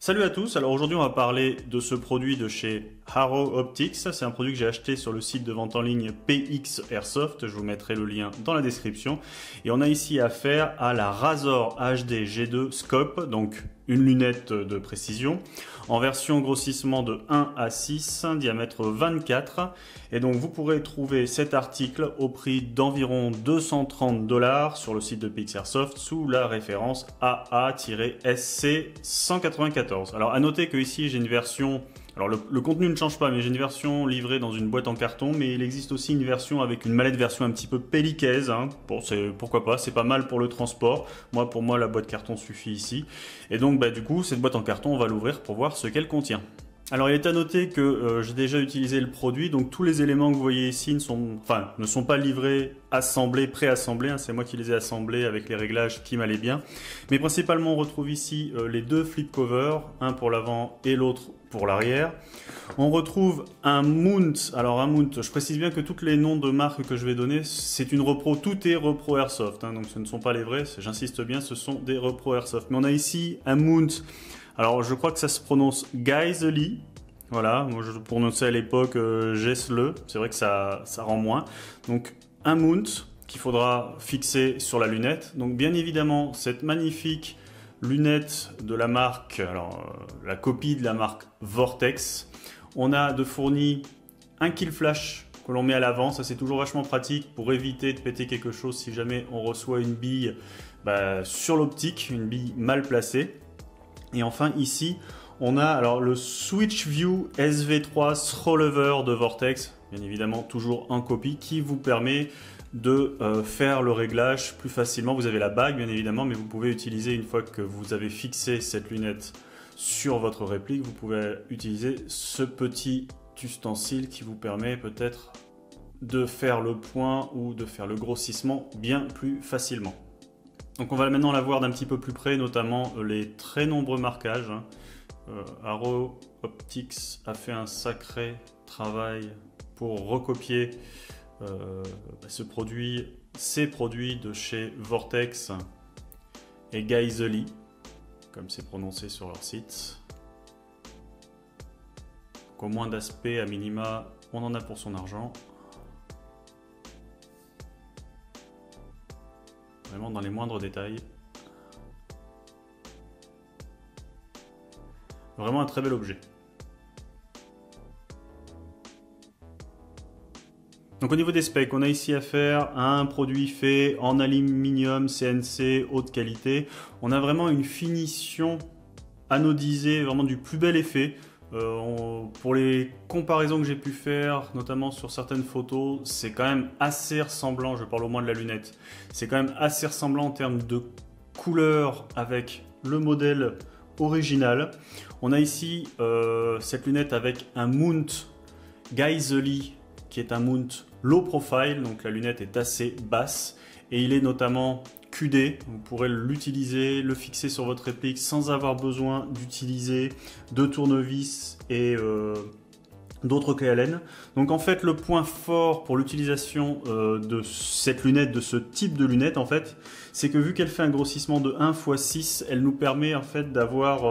Salut à tous, alors aujourd'hui on va parler de ce produit de chez Arrow Optics. C'est un produit que j'ai acheté sur le site de vente en ligne PX Airsoft, je vous mettrai le lien dans la description. Et on a ici affaire à la Razor HD G2 Scope, donc une lunette de précision, en version grossissement de 1 à 6, diamètre 24. Et donc vous pourrez trouver cet article au prix d'environ 230 $ sur le site de PX Airsoft sous la référence AA-SC 194. Alors à noter que ici j'ai une version, alors le contenu ne change pas, mais j'ai une version livrée dans une boîte en carton, mais il existe aussi une version avec une mallette version un petit peu pellicaise. Bon, pourquoi pas, c'est pas mal pour le transport. Pour moi la boîte carton suffit ici. Et donc du coup cette boîte en carton on va l'ouvrir pour voir ce qu'elle contient. Alors il est à noter que j'ai déjà utilisé le produit, donc tous les éléments que vous voyez ici ne sont pas livrés assemblés, préassemblés, c'est moi qui les ai assemblés avec les réglages qui m'allaient bien. Mais principalement on retrouve ici les deux flip covers, un pour l'avant et l'autre pour l'arrière. On retrouve un mount, alors un mount, je précise bien que tous les noms de marques que je vais donner, c'est une repro, tout est repro Airsoft, donc ce ne sont pas les vrais, j'insiste bien, ce sont des repro Airsoft. Mais on a ici un mount. Alors je crois que ça se prononce Geissele, voilà, moi je le prononçais à l'époque Gessle, c'est vrai que ça rend moins. Donc un mount qu'il faudra fixer sur la lunette. Donc bien évidemment cette magnifique lunette de la marque, la copie de la marque Vortex. On a de fourni un kill flash que l'on met à l'avant, ça c'est toujours vachement pratique pour éviter de péter quelque chose si jamais on reçoit une bille sur l'optique, une bille mal placée. Et enfin ici, on a le Switch View SV3 Throw-Lever de Vortex, bien évidemment toujours en copie, qui vous permet de faire le réglage plus facilement. Vous avez la bague bien évidemment, mais vous pouvez utiliser, une fois que vous avez fixé cette lunette sur votre réplique, vous pouvez utiliser ce petit ustensile qui vous permet peut-être de faire le point ou de faire le grossissement bien plus facilement. Donc on va maintenant la voir d'un petit peu plus près, notamment les très nombreux marquages. Arrow Optics a fait un sacré travail pour recopier ces produits de chez Vortex et Geissele, comme c'est prononcé sur leur site. Donc, au moins d'aspect, à minima, on en a pour son argent. Vraiment dans les moindres détails. Vraiment un très bel objet. Donc au niveau des specs, on a ici affaire à un produit fait en aluminium CNC haute qualité. On a vraiment une finition anodisée, vraiment du plus bel effet. Pour les comparaisons que j'ai pu faire, notamment sur certaines photos, c'est quand même assez ressemblant, je parle au moins de la lunette, c'est quand même assez ressemblant en termes de couleur avec le modèle original. On a ici cette lunette avec un mount Geissele qui est un mount low profile, donc la lunette est assez basse et il est notamment QD, vous pourrez l'utiliser, le fixer sur votre réplique sans avoir besoin d'utiliser de tournevis et d'autres clés Allen. Donc en fait le point fort pour l'utilisation de cette lunette, de ce type de lunette en fait, c'est que vu qu'elle fait un grossissement de 1 x 6, elle nous permet en fait d'avoir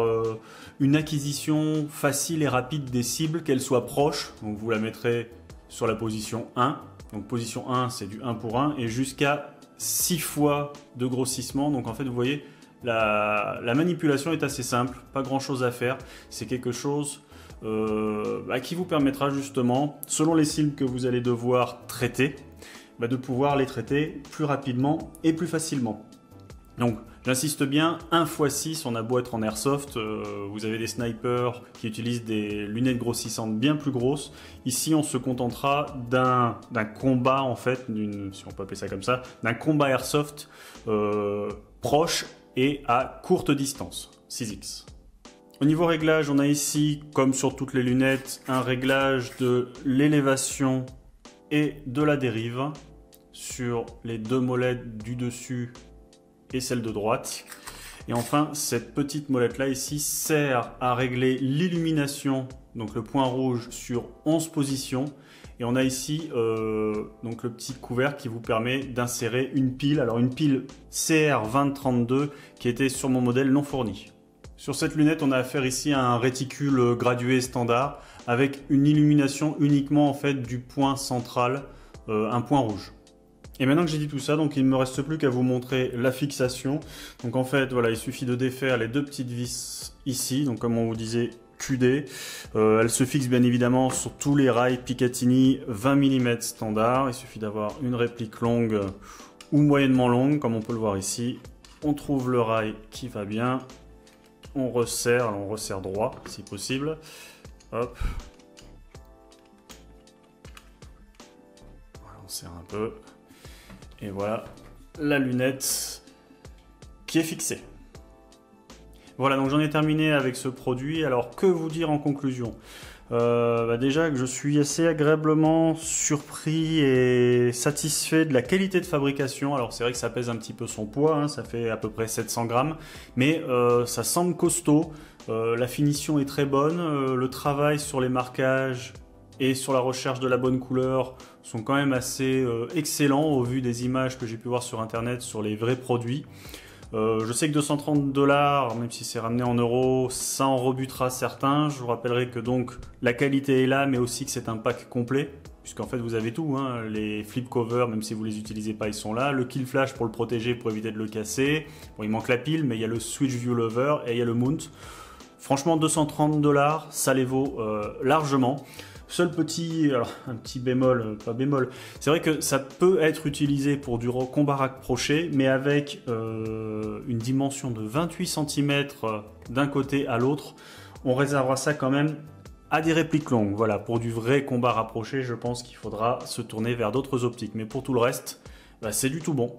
une acquisition facile et rapide des cibles, qu'elles soient proches, donc vous la mettrez sur la position 1, donc position 1 c'est du 1 pour 1 et jusqu'à 6 fois de grossissement. Donc en fait vous voyez la manipulation est assez simple, pas grand chose à faire, c'est quelque chose qui vous permettra justement, selon les cibles que vous allez devoir traiter, de pouvoir les traiter plus rapidement et plus facilement. Donc j'insiste bien, 1 x 6, on a beau être en airsoft, vous avez des snipers qui utilisent des lunettes grossissantes bien plus grosses. Ici on se contentera d'un combat en fait, si on peut appeler ça comme ça, d'un combat airsoft proche et à courte distance, 6x. Au niveau réglage, on a ici, comme sur toutes les lunettes, un réglage de l'élévation et de la dérive sur les deux molettes du dessus et celle de droite. Et enfin, cette petite molette là ici sert à régler l'illumination, donc le point rouge sur 11 positions. Et on a ici donc le petit couvercle qui vous permet d'insérer une pile. Alors une pile CR2032 qui était sur mon modèle non fourni. Sur cette lunette, on a affaire ici à un réticule gradué standard avec une illumination uniquement en fait du point central, un point rouge. Et maintenant que j'ai dit tout ça, donc il ne me reste plus qu'à vous montrer la fixation. Donc en fait, voilà, il suffit de défaire les deux petites vis ici, donc comme on vous disait, QD. Elle se fixe bien évidemment sur tous les rails Picatinny 20 mm standard. Il suffit d'avoir une réplique longue ou moyennement longue, comme on peut le voir ici. On trouve le rail qui va bien. On resserre, alors on resserre droit si possible. Hop. Voilà, on serre un peu. Et voilà la lunette qui est fixée. Voilà, donc j'en ai terminé avec ce produit. Alors que vous dire en conclusion? Déjà que je suis assez agréablement surpris et satisfait de la qualité de fabrication. Alors c'est vrai que ça pèse un petit peu son poids, hein, ça fait à peu près 700 grammes, mais ça semble costaud. La finition est très bonne, le travail sur les marquages et sur la recherche de la bonne couleur sont quand même assez excellents au vu des images que j'ai pu voir sur internet sur les vrais produits. Je sais que 230 $, même si c'est ramené en euros, ça en rebutera certains. Je vous rappellerai que donc la qualité est là, mais aussi que c'est un pack complet, puisqu'en fait vous avez tout, hein. Les flip covers, même si vous les utilisez pas, ils sont là. Le kill flash pour le protéger, pour éviter de le casser. Bon, il manque la pile, mais il y a le switch view lover et il y a le mount. Franchement, 230 $, ça les vaut largement. Seul petit, alors un petit bémol, pas bémol, c'est vrai que ça peut être utilisé pour du combat rapproché, mais avec une dimension de 28 cm d'un côté à l'autre, on réservera ça quand même à des répliques longues. Voilà, pour du vrai combat rapproché, je pense qu'il faudra se tourner vers d'autres optiques, mais pour tout le reste, c'est du tout bon.